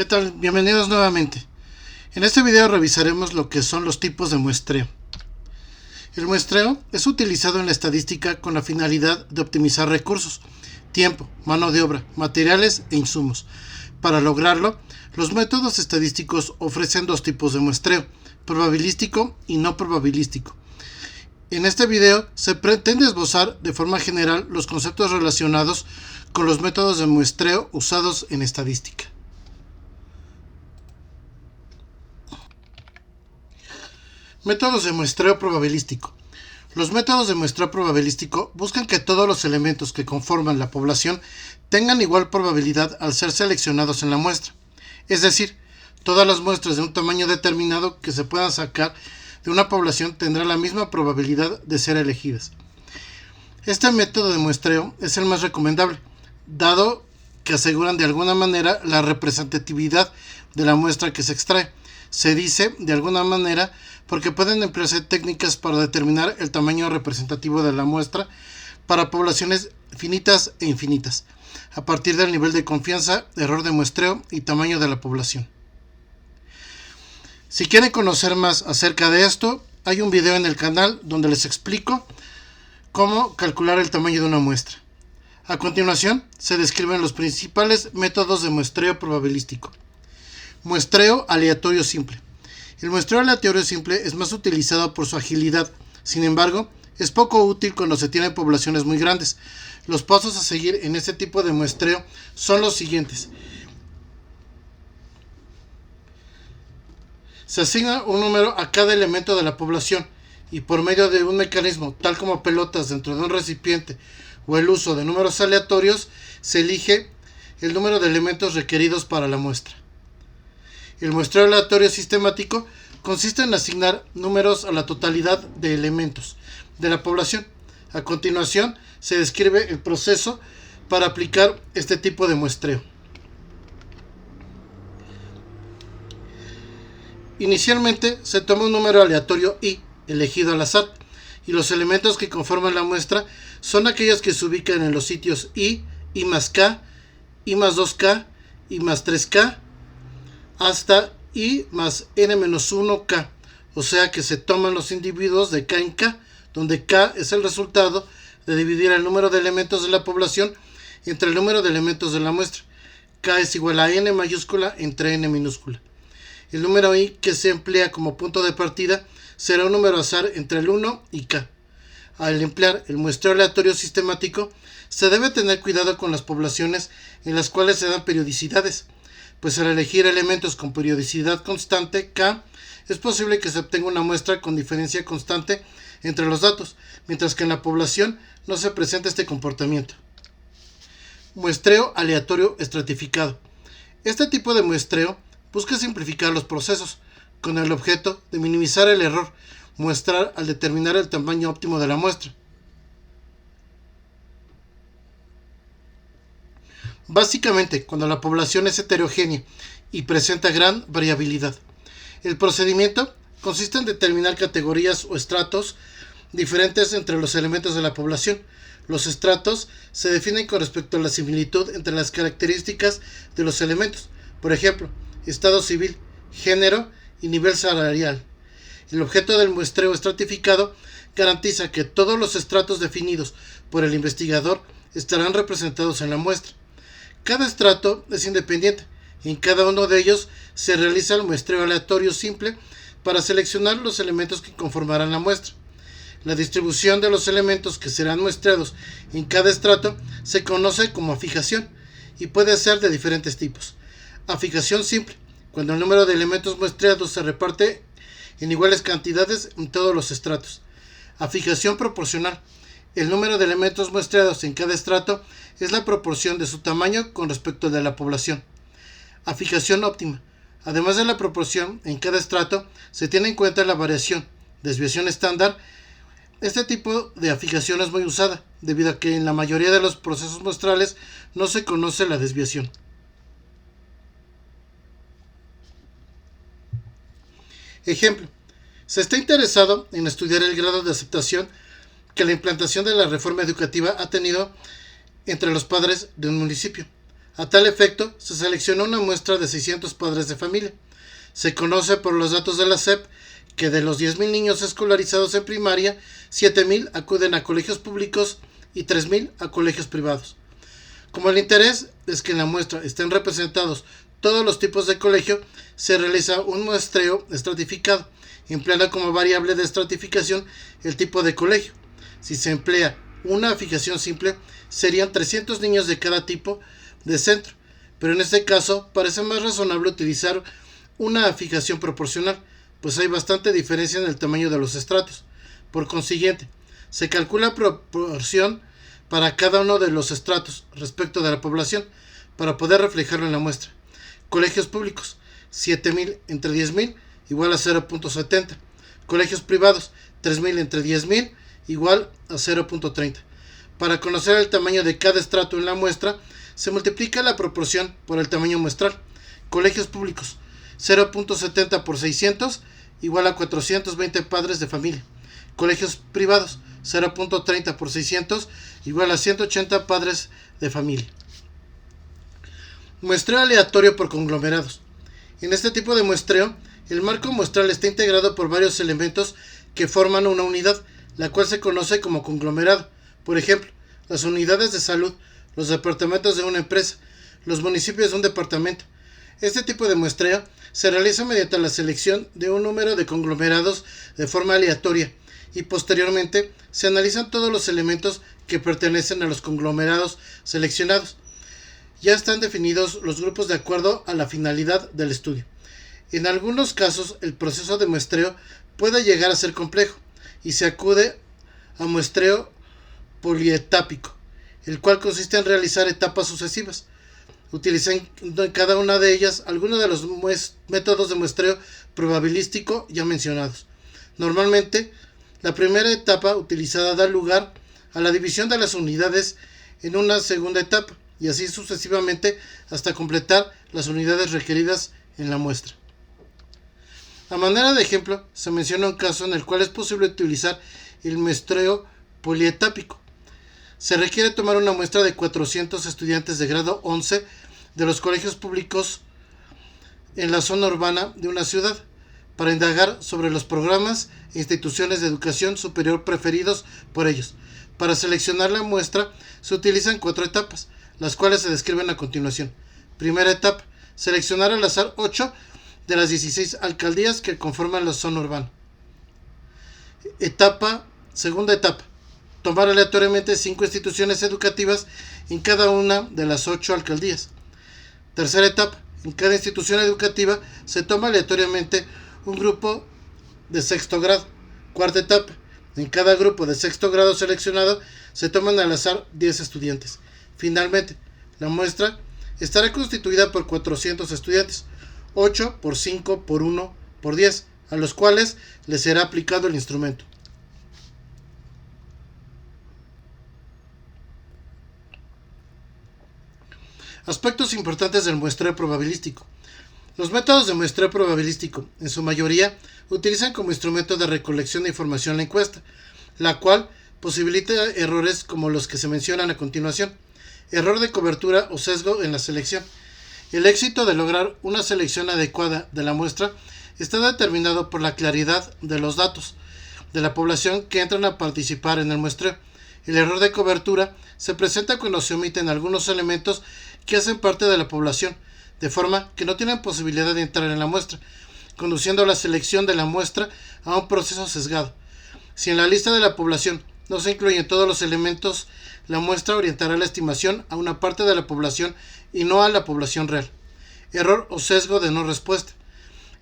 ¿Qué tal? Bienvenidos nuevamente. En este video revisaremos lo que son los tipos de muestreo. El muestreo es utilizado en la estadística con la finalidad de optimizar recursos, tiempo, mano de obra, materiales e insumos. Para lograrlo, los métodos estadísticos ofrecen dos tipos de muestreo, probabilístico y no probabilístico. En este video se pretende esbozar de forma general los conceptos relacionados con los métodos de muestreo usados en estadística. Métodos de muestreo probabilístico. Los métodos de muestreo probabilístico buscan que todos los elementos que conforman la población tengan igual probabilidad al ser seleccionados en la muestra. Es decir, todas las muestras de un tamaño determinado que se puedan sacar de una población tendrán la misma probabilidad de ser elegidas. Este método de muestreo es el más recomendable, dado que aseguran de alguna manera la representatividad de la muestra que se extrae. Se dice de alguna manera porque pueden emplearse técnicas para determinar el tamaño representativo de la muestra para poblaciones finitas e infinitas, a partir del nivel de confianza, error de muestreo y tamaño de la población. Si quieren conocer más acerca de esto, hay un video en el canal donde les explico cómo calcular el tamaño de una muestra. A continuación, se describen los principales métodos de muestreo probabilístico. Muestreo aleatorio simple. El muestreo aleatorio simple es más utilizado por su agilidad. Sin embargo, es poco útil cuando se tienen poblaciones muy grandes. Los pasos a seguir en este tipo de muestreo son los siguientes. Se asigna un número a cada elemento de la población y por medio de un mecanismo tal como pelotas dentro de un recipiente o el uso de números aleatorios, se elige el número de elementos requeridos para la muestra. El muestreo aleatorio sistemático consiste en asignar números a la totalidad de elementos de la población. A continuación, se describe el proceso para aplicar este tipo de muestreo. Inicialmente, se toma un número aleatorio i, elegido al azar, y los elementos que conforman la muestra son aquellos que se ubican en los sitios i más k, i más 2k, i más 3k, hasta i más n-1k, o sea que se toman los individuos de k en k, donde k es el resultado de dividir el número de elementos de la población entre el número de elementos de la muestra. K es igual a n mayúscula entre n minúscula. El número i que se emplea como punto de partida será un número azar entre el 1 y k. Al emplear el muestreo aleatorio sistemático, se debe tener cuidado con las poblaciones en las cuales se dan periodicidades, pues al elegir elementos con periodicidad constante k, es posible que se obtenga una muestra con diferencia constante entre los datos, mientras que en la población no se presenta este comportamiento. Muestreo aleatorio estratificado. Este tipo de muestreo busca simplificar los procesos, con el objeto de minimizar el error muestral al determinar el tamaño óptimo de la muestra. Básicamente, cuando la población es heterogénea y presenta gran variabilidad. El procedimiento consiste en determinar categorías o estratos diferentes entre los elementos de la población. Los estratos se definen con respecto a la similitud entre las características de los elementos, por ejemplo, estado civil, género y nivel salarial. El objeto del muestreo estratificado garantiza que todos los estratos definidos por el investigador estarán representados en la muestra. Cada estrato es independiente y en cada uno de ellos se realiza el muestreo aleatorio simple para seleccionar los elementos que conformarán la muestra. La distribución de los elementos que serán muestreados en cada estrato se conoce como afijación y puede ser de diferentes tipos. Afijación simple, cuando el número de elementos muestreados se reparte en iguales cantidades en todos los estratos. Afijación proporcional. El número de elementos muestreados en cada estrato es la proporción de su tamaño con respecto de la población. Afijación óptima. Además de la proporción en cada estrato, se tiene en cuenta la variación, desviación estándar. Este tipo de afijación es muy usada, debido a que en la mayoría de los procesos muestrales no se conoce la desviación. Ejemplo. Se está interesado en estudiar el grado de aceptación que la implantación de la reforma educativa ha tenido entre los padres de un municipio. A tal efecto, se seleccionó una muestra de 600 padres de familia. Se conoce por los datos de la SEP que de los 10.000 niños escolarizados en primaria, 7.000 acuden a colegios públicos y 3.000 a colegios privados. Como el interés es que en la muestra estén representados todos los tipos de colegio, se realiza un muestreo estratificado, empleando como variable de estratificación el tipo de colegio. Si se emplea una fijación simple, serían 300 niños de cada tipo de centro, pero en este caso parece más razonable utilizar una fijación proporcional, pues hay bastante diferencia en el tamaño de los estratos. Por consiguiente, se calcula proporción para cada uno de los estratos respecto de la población para poder reflejarlo en la muestra. Colegios públicos, 7.000 entre 10.000 igual a 0.70. Colegios privados, 3.000 entre 10.000 igual a 0.30. Para conocer el tamaño de cada estrato en la muestra, se multiplica la proporción por el tamaño muestral. Colegios públicos, 0.70 por 600 igual a 420 padres de familia. Colegios privados, 0.30 por 600 igual a 180 padres de familia. Muestreo aleatorio por conglomerados. En este tipo de muestreo, el marco muestral está integrado por varios elementos que forman una unidad, la cual se conoce como conglomerado. Por ejemplo, las unidades de salud, los departamentos de una empresa, los municipios de un departamento. Este tipo de muestreo se realiza mediante la selección de un número de conglomerados de forma aleatoria y posteriormente se analizan todos los elementos que pertenecen a los conglomerados seleccionados. Ya están definidos los grupos de acuerdo a la finalidad del estudio. En algunos casos el proceso de muestreo puede llegar a ser complejo y se acude a muestreo polietápico, el cual consiste en realizar etapas sucesivas, utilizando en cada una de ellas algunos de los métodos de muestreo probabilístico ya mencionados. Normalmente, la primera etapa utilizada da lugar a la división de las unidades en una segunda etapa y así sucesivamente hasta completar las unidades requeridas en la muestra. A manera de ejemplo, se menciona un caso en el cual es posible utilizar el muestreo polietápico. Se requiere tomar una muestra de 400 estudiantes de grado 11 de los colegios públicos en la zona urbana de una ciudad para indagar sobre los programas e instituciones de educación superior preferidos por ellos. Para seleccionar la muestra se utilizan 4 etapas, las cuales se describen a continuación. Primera etapa, seleccionar al azar 8 de las 16 alcaldías que conforman la zona urbana. Segunda etapa, tomar aleatoriamente 5 instituciones educativas en cada una de las 8 alcaldías. Tercera etapa, en cada institución educativa se toma aleatoriamente un grupo de sexto grado. Cuarta etapa, en cada grupo de sexto grado seleccionado se toman al azar 10 estudiantes. Finalmente, la muestra estará constituida por 400 estudiantes, 8 por 5 por 1 por 10, a los cuales les será aplicado el instrumento. Aspectos importantes del muestreo probabilístico. Los métodos de muestreo probabilístico, en su mayoría, utilizan como instrumento de recolección de información la encuesta, la cual posibilita errores como los que se mencionan a continuación. Error de cobertura o sesgo en la selección. El éxito de lograr una selección adecuada de la muestra está determinado por la claridad de los datos de la población que entran a participar en el muestreo. El error de cobertura se presenta cuando se omiten algunos elementos que hacen parte de la población, de forma que no tienen posibilidad de entrar en la muestra, conduciendo a la selección de la muestra a un proceso sesgado. Si en la lista de la población no se incluyen todos los elementos, la muestra orientará la estimación a una parte de la población y no a la población real. Error o sesgo de no respuesta.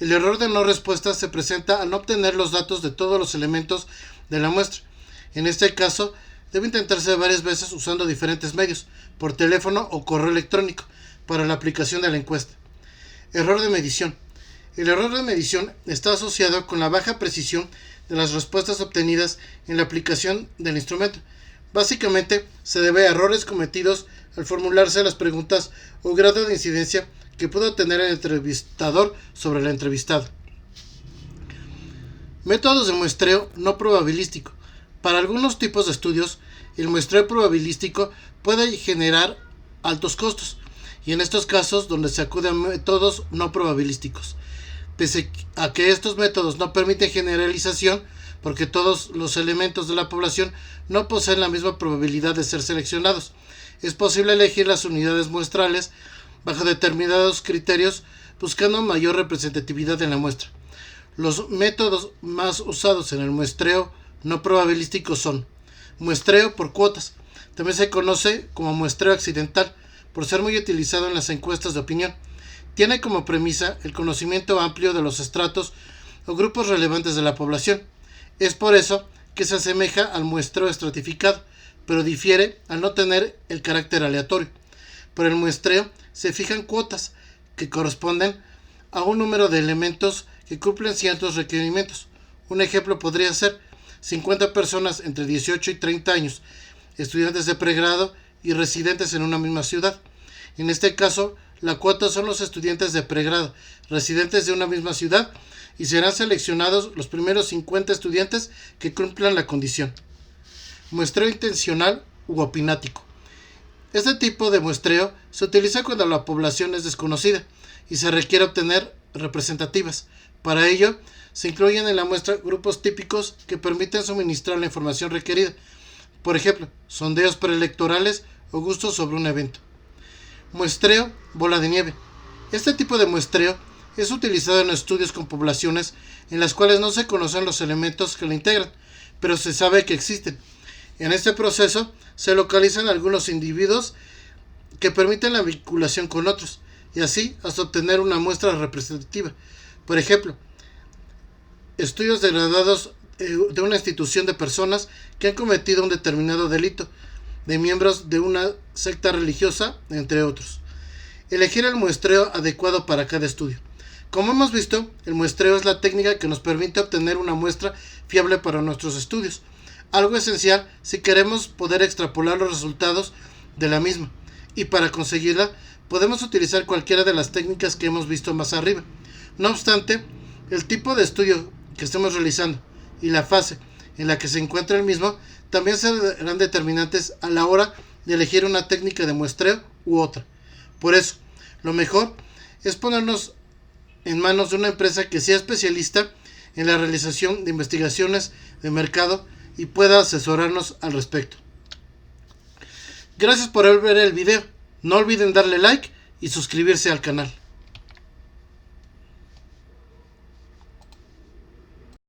El error de no respuesta se presenta al no obtener los datos de todos los elementos de la muestra. En este caso, debe intentarse varias veces usando diferentes medios, por teléfono o correo electrónico, para la aplicación de la encuesta. Error de medición. El error de medición está asociado con la baja precisión de las respuestas obtenidas en la aplicación del instrumento. Básicamente, se debe a errores cometidos al formularse las preguntas o grado de incidencia que pudo tener el entrevistador sobre la entrevistada. Métodos de muestreo no probabilístico. Para algunos tipos de estudios, el muestreo probabilístico puede generar altos costos y en estos casos donde se acude a métodos no probabilísticos. Pese a que estos métodos no permiten generalización, porque todos los elementos de la población no poseen la misma probabilidad de ser seleccionados, es posible elegir las unidades muestrales bajo determinados criterios buscando mayor representatividad en la muestra. Los métodos más usados en el muestreo no probabilístico son muestreo por cuotas, también se conoce como muestreo accidental, por ser muy utilizado en las encuestas de opinión. Tiene como premisa el conocimiento amplio de los estratos o grupos relevantes de la población. Es por eso que se asemeja al muestreo estratificado, pero difiere al no tener el carácter aleatorio. Por el muestreo se fijan cuotas que corresponden a un número de elementos que cumplen ciertos requerimientos. Un ejemplo podría ser 50 personas entre 18 y 30 años, estudiantes de pregrado y residentes en una misma ciudad. En este caso, la cuota son los estudiantes de pregrado, residentes de una misma ciudad, y serán seleccionados los primeros 50 estudiantes que cumplan la condición. Muestreo intencional u opinático. Este tipo de muestreo se utiliza cuando la población es desconocida y se requiere obtener representativas. Para ello, se incluyen en la muestra grupos típicos que permiten suministrar la información requerida. Por ejemplo, sondeos preelectorales o gustos sobre un evento. Muestreo bola de nieve. Este tipo de muestreo es utilizado en estudios con poblaciones en las cuales no se conocen los elementos que la integran, pero se sabe que existen. En este proceso se localizan algunos individuos que permiten la vinculación con otros, y así hasta obtener una muestra representativa. Por ejemplo, estudios de graduados de una institución de personas que han cometido un determinado delito, de miembros de una secta religiosa, entre otros. Elegir el muestreo adecuado para cada estudio. Como hemos visto, el muestreo es la técnica que nos permite obtener una muestra fiable para nuestros estudios, algo esencial si queremos poder extrapolar los resultados de la misma, y para conseguirla podemos utilizar cualquiera de las técnicas que hemos visto más arriba. No obstante, el tipo de estudio que estemos realizando y la fase en la que se encuentra el mismo también serán determinantes a la hora de elegir una técnica de muestreo u otra. Por eso, lo mejor es ponernos en manos de una empresa que sea especialista en la realización de investigaciones de mercado y pueda asesorarnos al respecto. Gracias por ver el video. No olviden darle like y suscribirse al canal.